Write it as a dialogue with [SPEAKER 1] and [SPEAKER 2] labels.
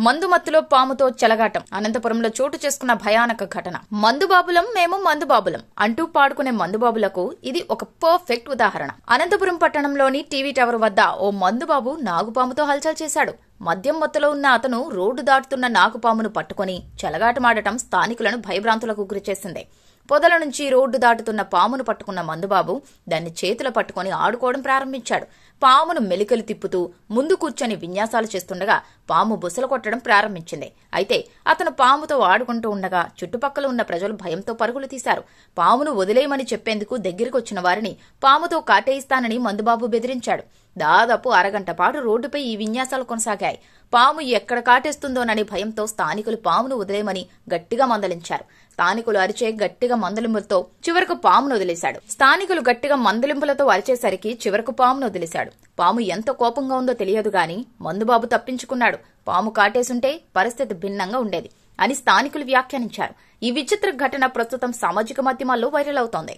[SPEAKER 1] మందుమత్తులో పాముతో చెలగాటం. అనంతపురంలో చోటు చేసుకున్న భయానక ఘటన. మందుబాబులం మేము మందుబాబులం అంటూ పాడుకునే మందుబాబులకు ఇది ఒక పర్ఫెక్ట్ ఉదాహరణ. అనంతపురం పట్టణంలోని టీవీ టవర్ వద్ద ఓ మందుబాబు నాగుపాముతో హల్చల్ చేశాడు. మద్యం మత్తులో ఉన్న అతను రోడ్డు దాటుతున్న నాగుపామును పట్టుకుని చెలగాటమాడటం స్థానికులను భయభ్రాంతులకు గురిచేసింది. పొదల నుంచి రోడ్డు దాటుతున్న పామును పట్టుకున్న మందుబాబు దాన్ని చేతుల పట్టుకుని ఆడుకోవడం ప్రారంభించాడు. పామును మెలికలు తిప్పుతూ ముందు కూర్చొని విన్యాసాలు చేస్తుండగా పాము బుసలు కొట్టడం ప్రారంభించింది. అయితే అతను పాముతో ఆడుకుంటూ ఉండగా చుట్టుపక్కల ఉన్న ప్రజలు భయంతో పరుగులు తీశారు. పామును వదిలేయమని చెప్పేందుకు దగ్గరికి వచ్చిన వారిని పాముతో కాటేయిస్తానని మందుబాబు బెదిరించాడు. దాదాపు అరగంట పాటు రోడ్డుపై ఈ విన్యాసాలు కొనసాగాయి. పాము ఎక్కడ కాటేస్తుందోనని భయంతో స్థానికులు పామును వదిలేయమని గట్టిగా మందలించారు. స్థానికులు అరిచే గట్టిగా మందలింపులతో చివరకు పామును వదిలేశాడు. స్థానికులు గట్టిగా మందలింపులతో అరిచేసరికి చివరకు పామును వదిలేశాడు. పాము ఎంత కోపంగా ఉందో తెలియదు గాని మందుబాబు తప్పించుకున్నాడు. పాము కాటేసుంటే పరిస్థితి భిన్నంగా ఉండేది అని స్థానికులు వ్యాఖ్యానించారు. ఈ విచిత్ర ఘటన ప్రస్తుతం సామాజిక మాధ్యమాల్లో వైరల్ అవుతోంది.